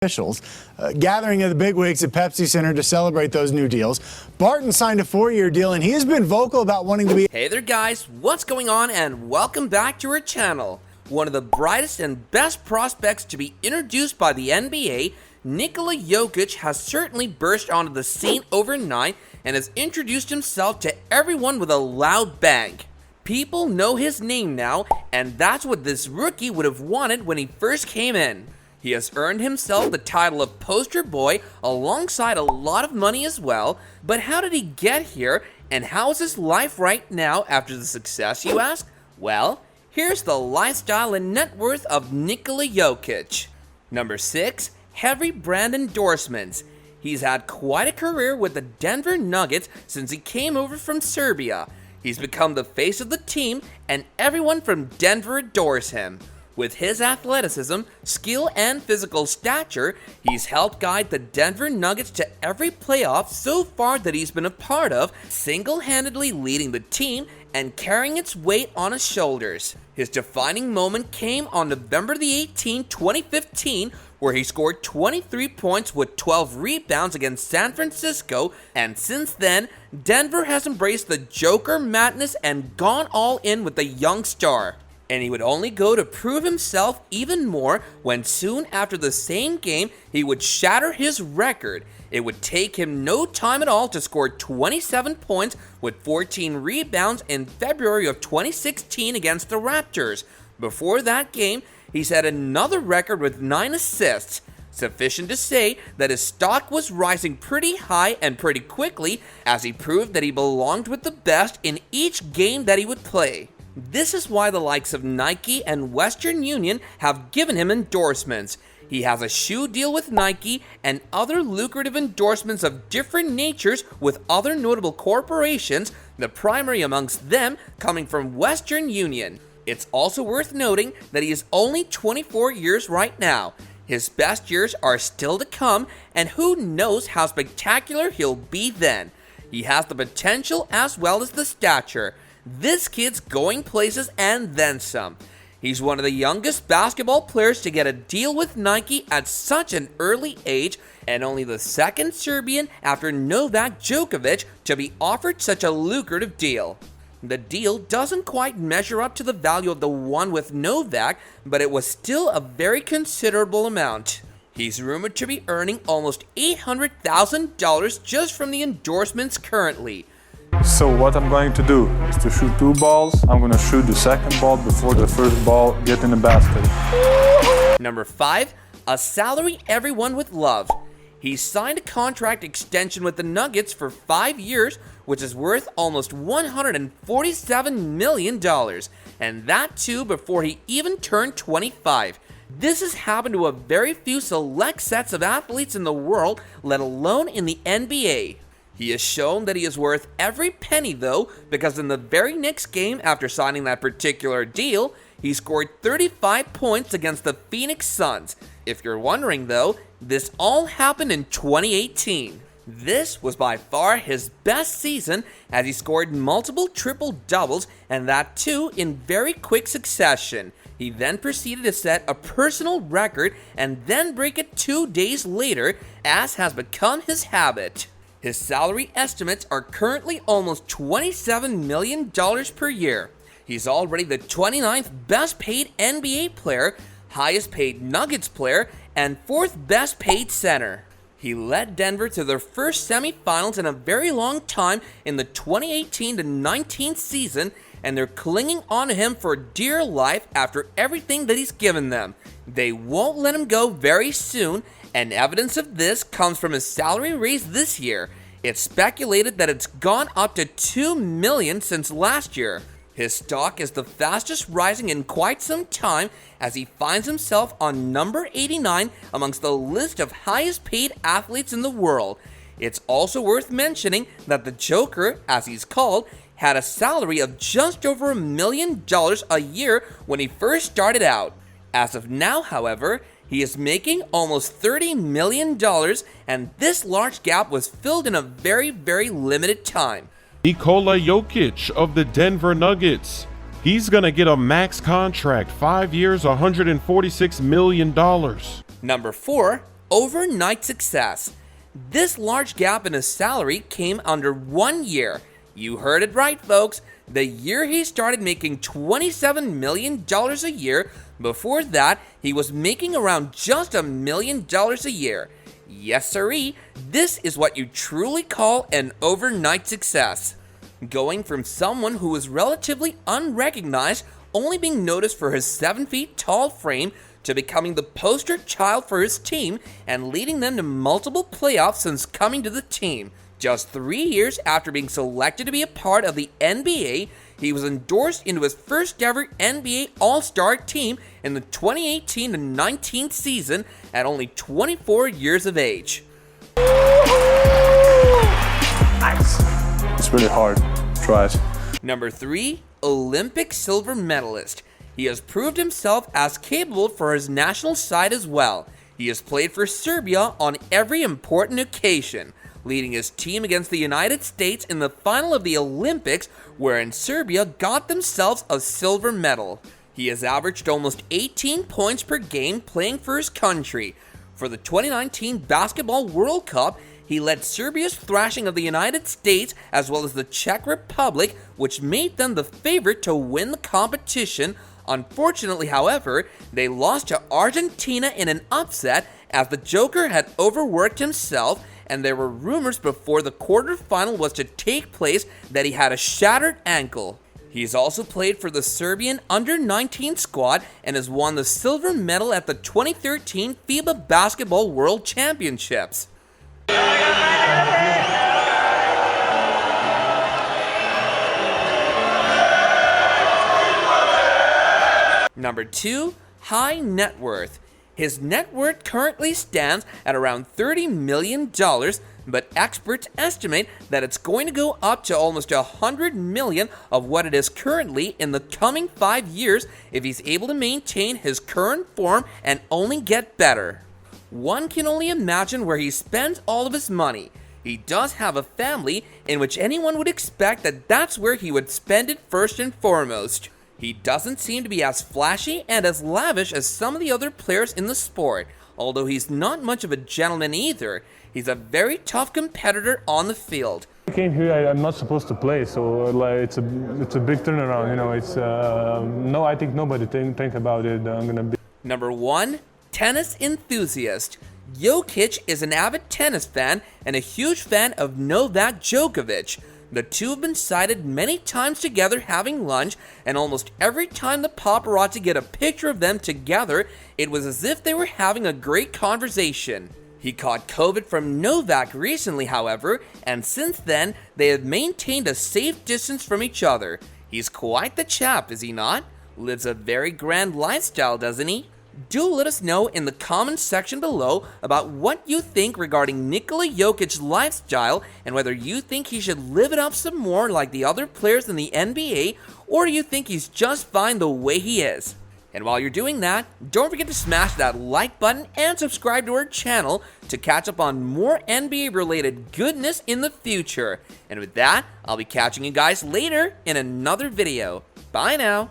officials gathering at the bigwigs at Pepsi Center to celebrate those new deals. Barton signed a 4-year deal, and he has been vocal about wanting to be. Hey there guys, what's going on, and welcome back to our channel. One of the brightest and best prospects to be introduced by the NBA, Nikola Jokić has certainly burst onto the scene overnight and has introduced himself to everyone with a loud bang. People know his name now, and that's what this rookie would have wanted when he first came in. He has earned himself the title of poster boy alongside a lot of money as well, but how did he get here, and how is his life right now after the success, you ask? Well, here's the lifestyle and net worth of Nikola Jokić. Number 6, heavy brand endorsements. He's had quite a career with the Denver Nuggets since he came over from Serbia. He's become the face of the team, and everyone from Denver adores him. With his athleticism, skill, and physical stature, he's helped guide the Denver Nuggets to every playoff so far that he's been a part of, single-handedly leading the team and carrying its weight on his shoulders. His defining moment came on November the 18th, 2015, where he scored 23 points with 12 rebounds against San Francisco, and since then, Denver has embraced the Joker madness and gone all in with the young star. And he would only go to prove himself even more when soon after the same game he would shatter his record. It would take him no time at all to score 27 points with 14 rebounds in February of 2016 against the Raptors. Before that game, he set another record with 9 assists. Sufficient to say that his stock was rising pretty high and pretty quickly as he proved that he belonged with the best in each game that he would play. This is why the likes of Nike and Western Union have given him endorsements. He has a shoe deal with Nike and other lucrative endorsements of different natures with other notable corporations, the primary amongst them coming from Western Union. It's also worth noting that he is only 24 years right now. His best years are still to come, and who knows how spectacular he'll be then. He has the potential as well as the stature. This kid's going places and then some. He's one of the youngest basketball players to get a deal with Nike at such an early age, and only the second Serbian after Novak Jokić to be offered such a lucrative deal. The deal doesn't quite measure up to the value of the one with Novak, but it was still a very considerable amount. He's rumored to be earning almost $800,000 just from the endorsements currently. So what I'm going to do is to shoot 2 balls. I'm going to shoot the second ball before the first ball gets in the basket. Number 5, a salary everyone would love. He signed a contract extension with the Nuggets for 5 years, which is worth almost $147 million, and that too before he even turned 25. This has happened to a very few select sets of athletes in the world, let alone in the NBA. He has shown that he is worth every penny though, because in the very next game after signing that particular deal, he scored 35 points against the Phoenix Suns. If you're wondering though, this all happened in 2018. This was by far his best season as he scored multiple triple-doubles, and that too in very quick succession. He then proceeded to set a personal record and then break it 2 days later, as has become his habit. His salary estimates are currently almost $27 million per year. He's already the 29th best paid NBA player, highest paid Nuggets player, and 4th best paid center. He led Denver to their first semifinals in a very long time in the 2018-19 season, and they're clinging on to him for dear life after everything that he's given them. They won't let him go very soon, and evidence of this comes from his salary raise this year. It's speculated that it's gone up to $2 million since last year. His stock is the fastest rising in quite some time as he finds himself on number 89 amongst the list of highest paid athletes in the world. It's also worth mentioning that the Joker, as he's called, had a salary of just over $1 million a year when he first started out. As of now, however, he is making almost $30 million, and this large gap was filled in a very, very limited time. Nikola Jokić of the Denver Nuggets. He's gonna get a max contract, 5 years, $146 million. Number 4, overnight success. This large gap in his salary came under 1 year. You heard it right, folks. The year he started making $27 million a year. Before that, he was making around just $1 million a year. Yes, sirree, this is what you truly call an overnight success. Going from someone who was relatively unrecognized, only being noticed for his 7 feet tall frame, to becoming the poster child for his team and leading them to multiple playoffs since coming to the team. Just 3 years after being selected to be a part of the NBA, he was endorsed into his first ever NBA All-Star team in the 2018-19 season at only 24 years of age. Nice. It's really hard. Try it. Number 3, Olympic silver medalist. He has proved himself as capable for his national side as well. He has played for Serbia on every important occasion, leading his team against the United States in the final of the Olympics, wherein Serbia got themselves a silver medal. He has averaged almost 18 points per game playing for his country. For the 2019 Basketball World Cup, he led Serbia's thrashing of the United States as well as the Czech Republic, which made them the favorite to win the competition. Unfortunately, however, they lost to Argentina in an upset as the Joker had overworked himself, and there were rumors before the quarterfinal was to take place that he had a shattered ankle. He's also played for the Serbian under-19 squad and has won the silver medal at the 2013 FIBA Basketball World Championships. Number 2, high net worth. His net worth currently stands at around $30 million, but experts estimate that it's going to go up to almost $100 million of what it is currently in the coming 5 years if he's able to maintain his current form and only get better. One can only imagine where he spends all of his money. He does have a family in which anyone would expect that that's where he would spend it first and foremost. He doesn't seem to be as flashy and as lavish as some of the other players in the sport, although he's not much of a gentleman either. He's a very tough competitor on the field. I came here, I'm not supposed to play, so it's a big turnaround, you know. No, I think nobody think about it. I'm gonna be. Number 1, tennis enthusiast. Jokic is an avid tennis fan and a huge fan of Novak Jokic. The two have been sighted many times together having lunch, and almost every time the paparazzi get a picture of them together, it was as if they were having a great conversation. He caught COVID from Novak recently, however, and since then, they have maintained a safe distance from each other. He's quite the chap, is he not? Lives a very grand lifestyle, doesn't he? Do let us know in the comments section below about what you think regarding Nikola Jokic's lifestyle and whether you think he should live it up some more like the other players in the NBA, or do you think he's just fine the way he is? And while you're doing that, don't forget to smash that like button and subscribe to our channel to catch up on more NBA related goodness in the future. And with that, I'll be catching you guys later in another video. Bye now.